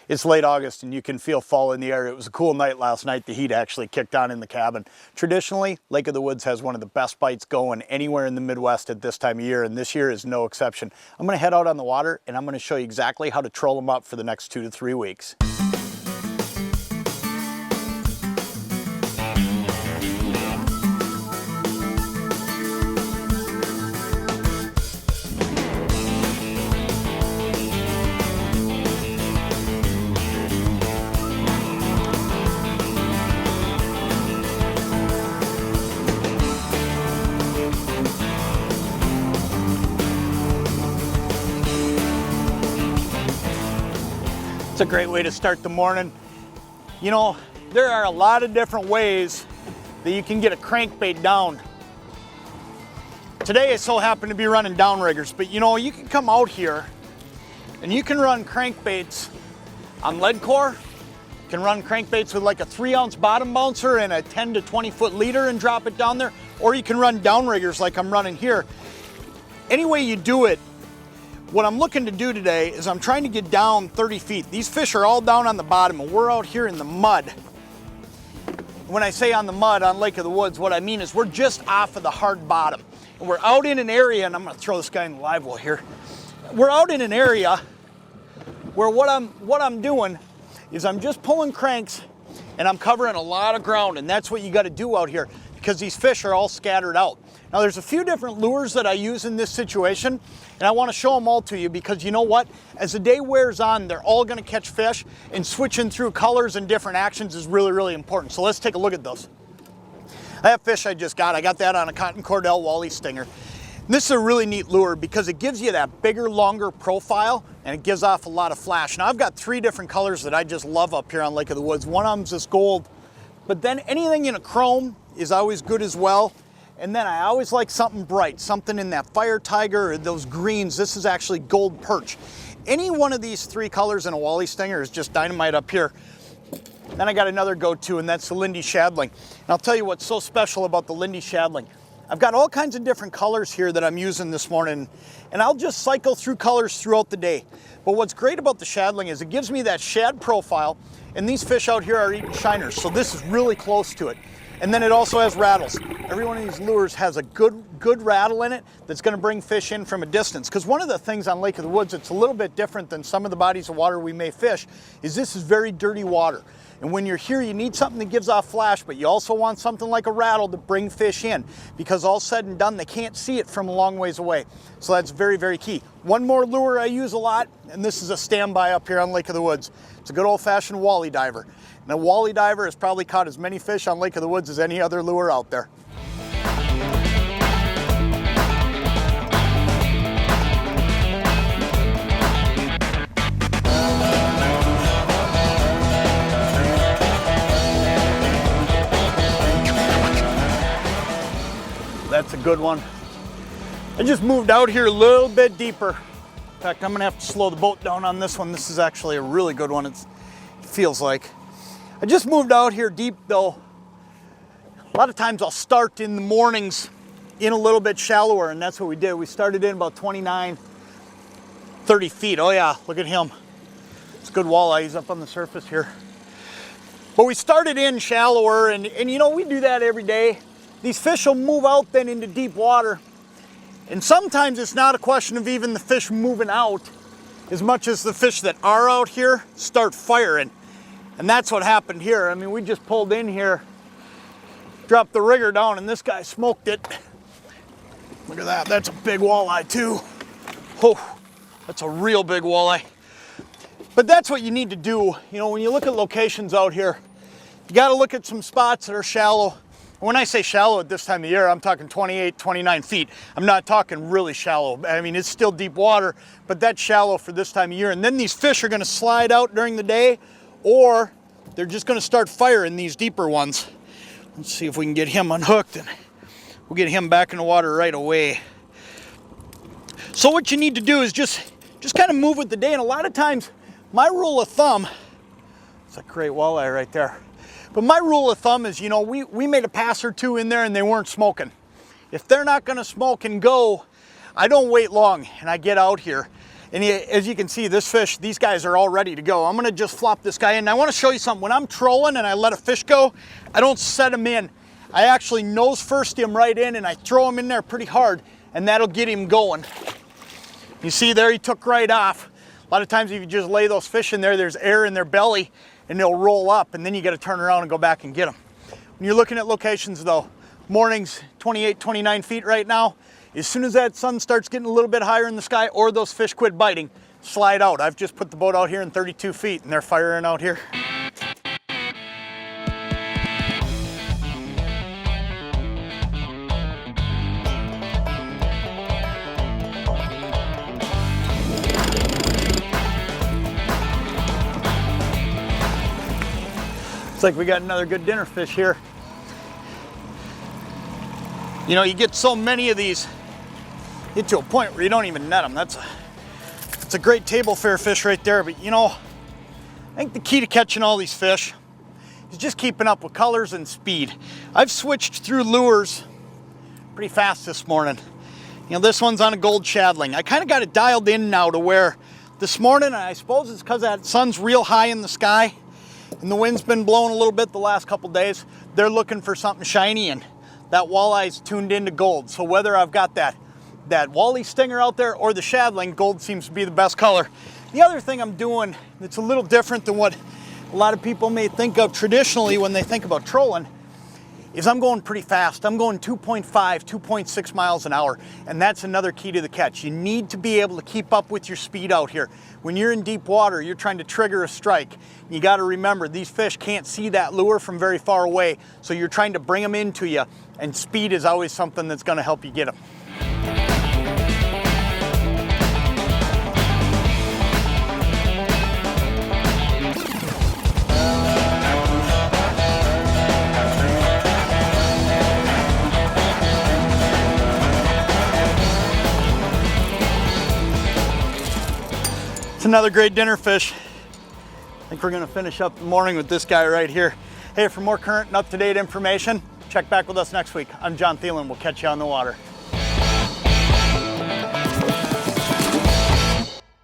It's late August and you can feel fall in the air. It was a cool night last night. The heat actually kicked on in the cabin. Traditionally, Lake of the Woods has one of the best bites going anywhere in the Midwest at this time of year, and this year is no exception. I'm gonna head out on the water and I'm gonna show you exactly how to troll them up for the next 2 to 3 weeks. It's a great way to start the morning. You know, there are a lot of different ways that you can get a crankbait down. Today I so happen to be running downriggers, but you know, you can come out here and you can run crankbaits on leadcore. You can run crankbaits with like a 3-ounce bottom bouncer and a 10 to 20 foot leader and drop it down there, or you can run downriggers like I'm running here. Any way you do it, what I'm looking to do today is I'm trying to get down 30 feet. These fish are all down on the bottom and we're out here in the mud. When I say on the mud on Lake of the Woods, what I mean is we're just off of the hard bottom. And we're out in an area, and I'm gonna throw this guy in the live well here. We're out in an area where what I'm doing is I'm just pulling cranks and I'm covering a lot of ground, and that's what you gotta do out here because these fish are all scattered out. Now there's a few different lures that I use in this situation, and I want to show them all to you because you know what? As the day wears on, they're all going to catch fish, and switching through colors and different actions is really, really important. So let's take a look at those. That fish I just got, I got that on a Cotton Cordell Wally stinger. And this is a really neat lure because it gives you that bigger, longer profile, and it gives off a lot of flash. Now I've got 3 different colors that I just love up here on Lake of the Woods. One of them's this gold, but then anything in a chrome is always good as well. And then I always like something bright, something in that fire tiger or those greens. This is actually gold perch. Any one of these 3 colors in a Wally stinger is just dynamite up here. Then I got another go-to, and that's the Lindy Shadling. And I'll tell you what's so special about the Lindy Shadling. I've got all kinds of different colors here that I'm using this morning, and I'll just cycle through colors throughout the day. But what's great about the Shadling is it gives me that shad profile, and these fish out here are eating shiners, so this is really close to it. And then it also has rattles. Every one of these lures has a good rattle in it that's gonna bring fish in from a distance. Because one of the things on Lake of the Woods that's a little bit different than some of the bodies of water we may fish is this is very dirty water. And when you're here, you need something that gives off flash, but you also want something like a rattle to bring fish in, because all said and done, they can't see it from a long ways away. So that's very, very key. One more lure I use a lot, and this is a standby up here on Lake of the Woods. It's a good old-fashioned Wally diver. And a Wally diver has probably caught as many fish on Lake of the Woods as any other lure out there. That's a good one. I just moved out here a little bit deeper. In fact, I'm gonna have to slow the boat down on this one. This is actually a really good one, it feels like. I just moved out here deep though. A lot of times I'll start in the mornings in a little bit shallower, and that's what we did. We started in about 29, 30 feet. Oh yeah, look at him. It's a good walleye, he's up on the surface here. But we started in shallower, and you know, we do that every day. These fish will move out then into deep water. And sometimes it's not a question of even the fish moving out as much as the fish that are out here start firing. And that's what happened here. I mean, we just pulled in here, dropped the rigger down, and this guy smoked it. Look at that, that's a big walleye too. Oh, that's a real big walleye. But that's what you need to do. You know, when you look at locations out here, you gotta look at some spots that are shallow. When I say shallow at this time of year, I'm talking 28, 29 feet. I'm not talking really shallow. I mean, it's still deep water, but that's shallow for this time of year. And then these fish are gonna slide out during the day, or they're just gonna start firing these deeper ones. Let's see if we can get him unhooked, and we'll get him back in the water right away. So what you need to do is just kind of move with the day. And a lot of times, my rule of thumb, it's a great walleye right there. But my rule of thumb is, you know, we made a pass or 2 in there and they weren't smoking. If they're not gonna smoke and go, I don't wait long and I get out here. And as you can see, this fish, these guys are all ready to go. I'm gonna just flop this guy in. And I wanna show you something. When I'm trolling and I let a fish go, I don't set him in. I actually nose first him right in and I throw him in there pretty hard, and that'll get him going. You see there, he took right off. A lot of times if you just lay those fish in there, there's air in their belly and they'll roll up, and then you gotta turn around and go back and get them. When you're looking at locations though, morning's 28, 29 feet right now. As soon as that sun starts getting a little bit higher in the sky or those fish quit biting, slide out. I've just put the boat out here in 32 feet and they're firing out here. Looks like we got another good dinner fish here. You know, you get so many of these, get to a point where you don't even net them. That's a great table fare fish right there. But you know, I think the key to catching all these fish is just keeping up with colors and speed. I've switched through lures pretty fast this morning. You know, this one's on a gold shadling. I kind of got it dialed in now to where this morning, and I suppose it's because that sun's real high in the sky and the wind's been blowing a little bit the last couple days, they're looking for something shiny, and that walleye's tuned into gold. So whether I've got that walleye stinger out there or the shadling, gold seems to be the best color. The other thing I'm doing that's a little different than what a lot of people may think of traditionally when they think about trolling is I'm going pretty fast. I'm going 2.5, 2.6 miles an hour, and that's another key to the catch. You need to be able to keep up with your speed out here. When you're in deep water, you're trying to trigger a strike. You got to remember, these fish can't see that lure from very far away, so you're trying to bring them into you, and speed is always something that's going to help you get them. It's another great dinner fish. I think we're gonna finish up the morning with this guy right here. Hey, for more current and up-to-date information, check back with us next week. I'm John Thielen. We'll catch you on the water.